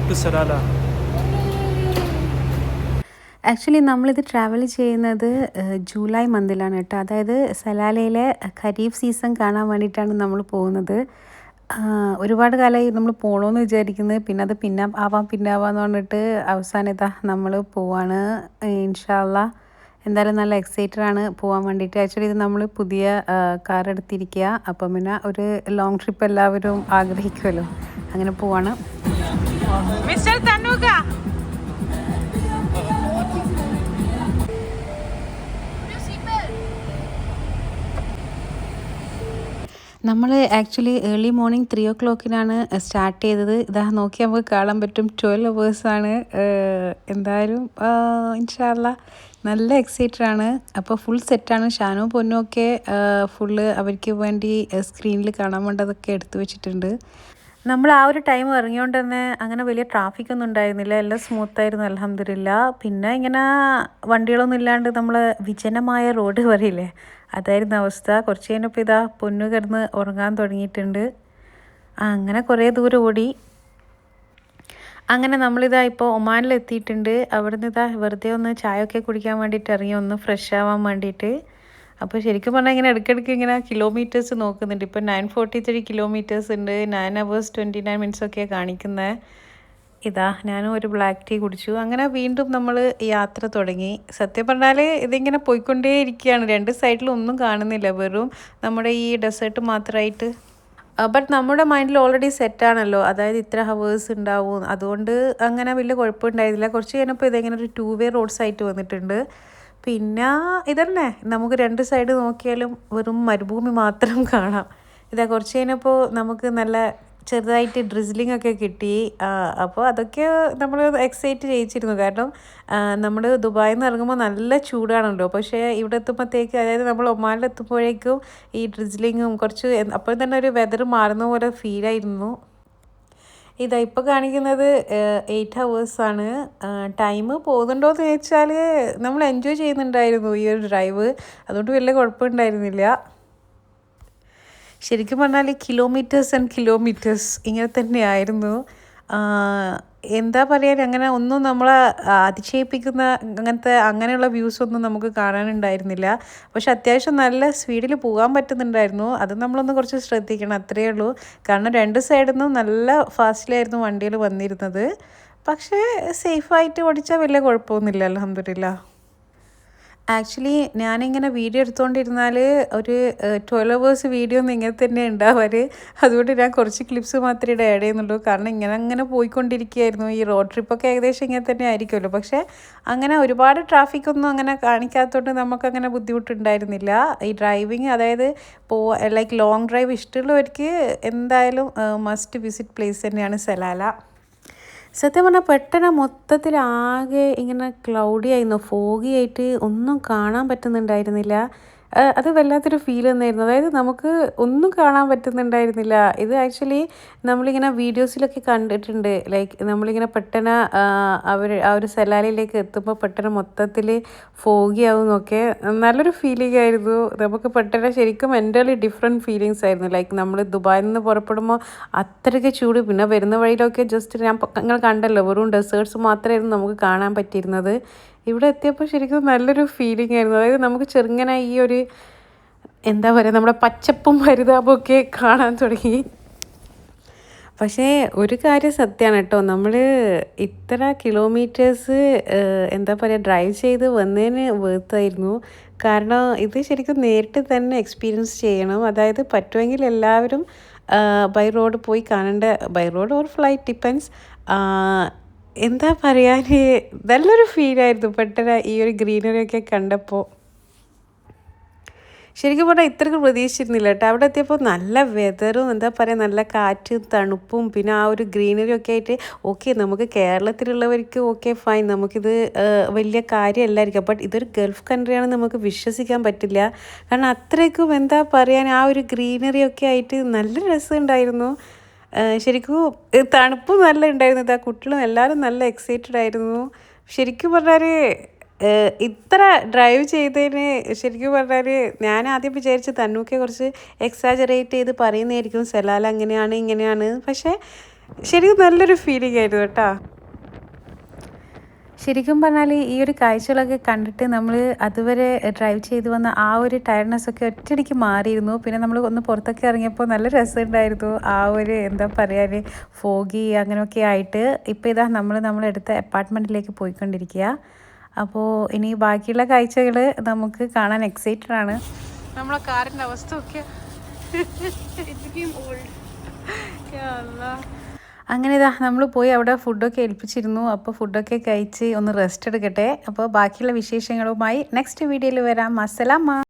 to Salala. Actually നമ്മളിത് travel ചെയ്യുന്നത് July മന്തിലാണ് കേട്ടോ. അതായത് സലാലയിലെ ഖരീഫ് സീസൺ കാണാൻ വേണ്ടിയിട്ടാണ് നമ്മൾ പോകുന്നത്. ഒരുപാട് കാലമായി നമ്മൾ പോകണമെന്ന് വിചാരിക്കുന്നത്, പിന്നെ അത് പിന്നാവാന്ന് പറഞ്ഞിട്ട് അവസാനം ഇതാ നമ്മൾ പോവാണ്. ഇൻഷാ അള്ളാ എന്തായാലും നല്ല എക്സൈറ്റഡ് ആണ് പോകാൻ വേണ്ടിയിട്ട്. ആക്ച്വലി ഇത് നമ്മൾ പുതിയ കാർ എടുത്തിരിക്കുക. അപ്പം പിന്നെ ഒരു ലോങ് ട്രിപ്പ് എല്ലാവരും ആഗ്രഹിക്കുമല്ലോ, അങ്ങനെ പോവാണ്. മിസ്റ്റർ തന്നൂക, നമ്മൾ actually early morning 3 o'clock start ചെയ്തത്. ഇതാ നോക്കി നമുക്ക് കാണാൻ പറ്റും 12 hours. എന്തായാലും ഇൻഷാ അള്ളാ നല്ല എക്സൈറ്റഡ് ആണ്. അപ്പോൾ ഫുൾ സെറ്റാണ്. ഷാനു പൊന്നും ഒക്കെ ഫുള്ള് അവർക്ക് വേണ്ടി സ്ക്രീനിൽ കാണാൻ വേണ്ടതൊക്കെ എടുത്തു വെച്ചിട്ടുണ്ട്. നമ്മൾ ആ ഒരു ടൈം ഇറങ്ങിയോണ്ട് തന്നെ അങ്ങനെ വലിയ ട്രാഫിക്കൊന്നും ഉണ്ടായിരുന്നില്ല, എല്ലാം സ്മൂത്തായിരുന്നു അൽഹംദുലില്ലാ. പിന്നെ ഇങ്ങനെ വണ്ടികളൊന്നും ഇല്ലാണ്ട് നമ്മൾ വിജനമായ റോഡ് പറയില്ലേ, അതായിരുന്നു അവസ്ഥ. കുറച്ച് കഴിഞ്ഞപ്പോൾ ഇതാ പൊന്നു കിടന്ന് ഉറങ്ങാൻ തുടങ്ങിയിട്ടുണ്ട്. അങ്ങനെ കുറേ ദൂരം ഓടി. അങ്ങനെ നമ്മളിതാ ഇപ്പോൾ ഒമാനിലെത്തിയിട്ടുണ്ട്. അവിടുന്ന് ഇതാ വെറുതെ ഒന്ന് ചായയൊക്കെ കുടിക്കാൻ വേണ്ടിയിട്ട് ഇറങ്ങി, ഒന്ന് ഫ്രഷ് ആവാൻ വേണ്ടിയിട്ട്. അപ്പോൾ ശരിക്കും പറഞ്ഞാൽ ഇങ്ങനെ ഇടയ്ക്കിടയ്ക്ക് ഇങ്ങനെ കിലോമീറ്റേഴ്സ് നോക്കുന്നുണ്ട്. ഇപ്പോൾ 943 kilometers ഉണ്ട്, 9 hours 29 minutes ഒക്കെയാണ് കാണിക്കുന്നത്. ഇതാ ഞാനും ഒരു ബ്ലാക്ക് ടീ കുടിച്ചു. അങ്ങനെ വീണ്ടും നമ്മൾ യാത്ര തുടങ്ങി. സത്യം പറഞ്ഞാൽ ഇതിങ്ങനെ പോയിക്കൊണ്ടേ ഇരിക്കുകയാണ്. രണ്ട് സൈഡിലും ഒന്നും കാണുന്നില്ല, വെറും നമ്മുടെ ഈ ഡെസേർട്ട് മാത്രമായിട്ട്. ബട്ട് നമ്മുടെ മൈൻഡിൽ ഓൾറെഡി സെറ്റാണല്ലോ, അതായത് ഇത്ര ഹവേഴ്സ് ഉണ്ടാവും, അതുകൊണ്ട് അങ്ങനെ വലിയ കുഴപ്പമുണ്ടായിരുന്നില്ല. കുറച്ച് കഴിഞ്ഞപ്പോൾ ഇതെങ്ങനെ ഒരു 2-way റോഡ്സ് ആയിട്ട് വന്നിട്ടുണ്ട്. പിന്നെ ഇതന്നെ, നമുക്ക് രണ്ട് സൈഡ് നോക്കിയാലും വെറും മരുഭൂമി മാത്രം കാണാം. ഇതാ കുറച്ച് കഴിഞ്ഞപ്പോൾ നമുക്ക് നല്ല ചെറുതായിട്ട് ഡ്രിസിലിംഗ് ഒക്കെ കിട്ടി. അപ്പോൾ അതൊക്കെ നമ്മൾ എക്സൈറ്റ് ചെയ്യിച്ചിരുന്നു. കാരണം നമ്മൾ ദുബായിൽ നിന്ന് ഇറങ്ങുമ്പോൾ നല്ല ചൂടാണല്ലോ, പക്ഷേ ഇവിടെ എത്തുമ്പോഴത്തേക്ക്, അതായത് നമ്മൾ ഒമാനിലെത്തുമ്പോഴേക്കും ഈ ഡ്രിസിലിങ്ങും കുറച്ച് അപ്പോൾ തന്നെ ഒരു വെതർ മാറുന്ന പോലെ ഫീലായിരുന്നു. ഇതാ ഇപ്പോൾ കാണിക്കുന്നത് 8 hours. ടൈം പോകുന്നുണ്ടോയെന്ന് ചോദിച്ചാൽ നമ്മൾ എൻജോയ് ചെയ്യുന്നുണ്ടായിരുന്നു ഈ ഒരു ഡ്രൈവ്, അതുകൊണ്ട് വലിയ കുഴപ്പമുണ്ടായിരുന്നില്ല. ശരിക്കും പറഞ്ഞാൽ കിലോമീറ്റേഴ്സ് ആൻഡ് കിലോമീറ്റേഴ്സ് ഇങ്ങനെ തന്നെയായിരുന്നു. എന്താ പറയുക, അങ്ങനെ ഒന്നും നമ്മളെ അതിശയിപ്പിക്കുന്ന അങ്ങനെയുള്ള വ്യൂസ് ഒന്നും നമുക്ക് കാണാനുണ്ടായിരുന്നില്ല. പക്ഷെ അത്യാവശ്യം നല്ല സ്പീഡിൽ പോകാൻ പറ്റുന്നുണ്ടായിരുന്നു. അത് നമ്മളൊന്ന് കുറച്ച് ശ്രദ്ധിക്കണം, അത്രയേ ഉള്ളൂ. കാരണം രണ്ട് സൈഡിൽ നിന്നും നല്ല ഫാസ്റ്റിലായിരുന്നു വണ്ടികൾ വന്നിരുന്നത്. പക്ഷേ സേഫായിട്ട് ഓടിച്ചാൽ വലിയ കുഴപ്പമൊന്നുമില്ല അൽഹംദുലില്ലാ. ആക്ച്വലി ഞാനിങ്ങനെ വീഡിയോ എടുത്തുകൊണ്ടിരുന്നാൽ ഒരു 12 hours വീഡിയോ ഒന്നും ഇങ്ങനെ തന്നെ ഉണ്ടാവാറ്. അതുകൊണ്ട് ഞാൻ കുറച്ച് ക്ലിപ്സ് മാത്രമേ ആഡ് ചെയ്യുന്നുള്ളൂ. കാരണം അങ്ങനെ പോയിക്കൊണ്ടിരിക്കുകയായിരുന്നു. ഈ റോഡ് ട്രിപ്പൊക്കെ ഏകദേശം ഇങ്ങനെ തന്നെ ആയിരിക്കുമല്ലോ, പക്ഷേ അങ്ങനെ ഒരുപാട് ട്രാഫിക്കൊന്നും അങ്ങനെ കാണിക്കാത്തതുകൊണ്ട് നമുക്കങ്ങനെ ബുദ്ധിമുട്ടുണ്ടായിരുന്നില്ല. ഈ ഡ്രൈവിങ്, അതായത് ലൈക്ക് ലോങ് ഡ്രൈവ് ഇഷ്ടമുള്ളവർക്ക് എന്തായാലും മസ്റ്റ് വിസിറ്റ് പ്ലേസ് തന്നെയാണ് സലാല. സത്യം പറഞ്ഞാൽ പെട്ടെന്ന് മൊത്തത്തിൽ ആകെ ഇങ്ങനെ ക്ലൗഡി ആയിരുന്നു, ഫോഗി ആയിട്ട് ഒന്നും കാണാൻ പറ്റുന്നുണ്ടായിരുന്നില്ല. അത് വല്ലാത്തൊരു ഫീൽ തന്നെയായിരുന്നു. അതായത് നമുക്ക് ഒന്നും കാണാൻ പറ്റുന്നുണ്ടായിരുന്നില്ല. ഇത് ആക്ച്വലി നമ്മളിങ്ങനെ വീഡിയോസിലൊക്കെ കണ്ടിട്ടുണ്ട്. ലൈക്ക് നമ്മളിങ്ങനെ പെട്ടെന്ന് ആ ഒരു സലാലയിലേക്ക് എത്തുമ്പോൾ പെട്ടെന്ന് മൊത്തത്തിൽ ഫോഗി ആവുമെന്നൊക്കെ. നല്ലൊരു ഫീലിംഗ് ആയിരുന്നു. നമുക്ക് പെട്ടെന്ന് ശരിക്കും എൻ്റർലി ഡിഫറെൻറ്റ് ഫീലിങ്സ് ആയിരുന്നു. ലൈക്ക് നമ്മൾ ദുബായിൽ നിന്ന് പുറപ്പെടുമ്പോൾ അത്രയ്ക്ക് ചൂട്, പിന്നെ വരുന്ന വഴിയിലൊക്കെ ജസ്റ്റ് നിങ്ങൾ കണ്ടല്ലോ, വെറും ഡെസേർട്ട്സ് മാത്രമായിരുന്നു നമുക്ക് കാണാൻ പറ്റിയിരുന്നത്. ഇവിടെ എത്തിയപ്പോൾ ശരിക്കും നല്ലൊരു ഫീലിംഗ് ആയിരുന്നു. അതായത് നമുക്ക് ചെറുങ്ങനെ ഈ ഒരു എന്താ പറയുക, നമ്മുടെ പച്ചപ്പും ഹരിതാപമൊക്കെ കാണാൻ തുടങ്ങി. പക്ഷേ ഒരു കാര്യം സത്യമാണ് കേട്ടോ, നമ്മൾ ഇത്ര കിലോമീറ്റേഴ്സ് എന്താ പറയുക ഡ്രൈവ് ചെയ്ത് വന്നതിന് വേർത്തായിരുന്നു. കാരണം ഇത് ശരിക്കും നേരിട്ട് തന്നെ എക്സ്പീരിയൻസ് ചെയ്യണം. അതായത് പറ്റുമെങ്കിൽ എല്ലാവരും ബൈ റോഡ് പോയി കാണേണ്ട, by road or flight depends. എന്താ പറയാൻ, നല്ലൊരു ഫീലായിരുന്നു പെട്ടെന്ന് ഈ ഒരു ഗ്രീനറിയൊക്കെ കണ്ടപ്പോൾ. ശരിക്കും പറഞ്ഞാൽ ഇത്രയ്ക്ക് പ്രതീക്ഷിച്ചിരുന്നില്ല കേട്ടോ. അവിടെ എത്തിയപ്പോൾ നല്ല വെതറും, എന്താ പറയുക, നല്ല കാറ്റും തണുപ്പും, പിന്നെ ആ ഒരു ഗ്രീനറി ഒക്കെ ആയിട്ട് ഓക്കെ, നമുക്ക് കേരളത്തിലുള്ളവർക്ക് ഓക്കെ ഫൈൻ, നമുക്കിത് വലിയ കാര്യമല്ലായിരിക്കും. ബട്ട് ഇതൊരു ഗൾഫ് കൺട്രിയാണെന്ന് നമുക്ക് വിശ്വസിക്കാൻ പറ്റില്ല. കാരണം അത്രയ്ക്കും എന്താ പറയാൻ, ആ ഒരു ഗ്രീനറി ഒക്കെ ആയിട്ട് നല്ല രസമുണ്ടായിരുന്നു. ശരിക്കും തണുപ്പും നല്ല ഉണ്ടായിരുന്നു. ഇതാ കുട്ടികളും എല്ലാവരും നല്ല എക്സൈറ്റഡ് ആയിരുന്നു. ശരിക്കും പറഞ്ഞാൽ ഇത്ര ഡ്രൈവ് ചെയ്തതിന് ശരിക്കും പറഞ്ഞാൽ ഞാൻ ആദ്യം വിചാരിച്ച് തന്നൂക്കെ കുറച്ച് എക്സാജറേറ്റ് ചെയ്ത് പറയുന്നതായിരിക്കും, സലാല അങ്ങനെയാണ് ഇങ്ങനെയാണ്. പക്ഷേ ശരിക്കും നല്ലൊരു ഫീലിംഗ് ആയിരുന്നു കേട്ടോ. ശരിക്കും പറഞ്ഞാൽ ഈ ഒരു കാഴ്ചകളൊക്കെ കണ്ടിട്ട് നമ്മൾ അതുവരെ ഡ്രൈവ് ചെയ്ത് വന്ന ആ ഒരു ടയർഡ്നെസ്സൊക്കെ ഒറ്റയടിക്ക് മാറിയിരുന്നു. പിന്നെ നമ്മൾ ഒന്ന് പുറത്തൊക്കെ ഇറങ്ങിയപ്പോൾ നല്ല രസമുണ്ടായിരുന്നു. ആ ഒരു എന്താ പറയുക, ഫോഗി അങ്ങനെയൊക്കെ ആയിട്ട്. ഇപ്പോൾ ഇതാ നമ്മളെടുത്ത അപ്പാർട്ട്മെൻറ്റിലേക്ക് പോയിക്കൊണ്ടിരിക്കുക. അപ്പോൾ ഇനി ബാക്കിയുള്ള കാഴ്ചകൾ നമുക്ക് കാണാൻ എക്സൈറ്റഡ് ആണ്. നമ്മളെ കാറിൻ്റെ അവസ്ഥ ഒക്കെ അങ്ങനെ ഇതാ നമ്മൾ പോയി അവിടെ ഫുഡൊക്കെ ഏൽപ്പിച്ചിരുന്നു. അപ്പോൾ ഫുഡൊക്കെ കഴിച്ച് ഒന്ന് റെസ്റ്റ് എടുക്കട്ടെ. അപ്പോൾ ബാക്കിയുള്ള വിശേഷങ്ങളുമായി നെക്സ്റ്റ് വീഡിയോയിൽ വരാം. അസ്സലാമ.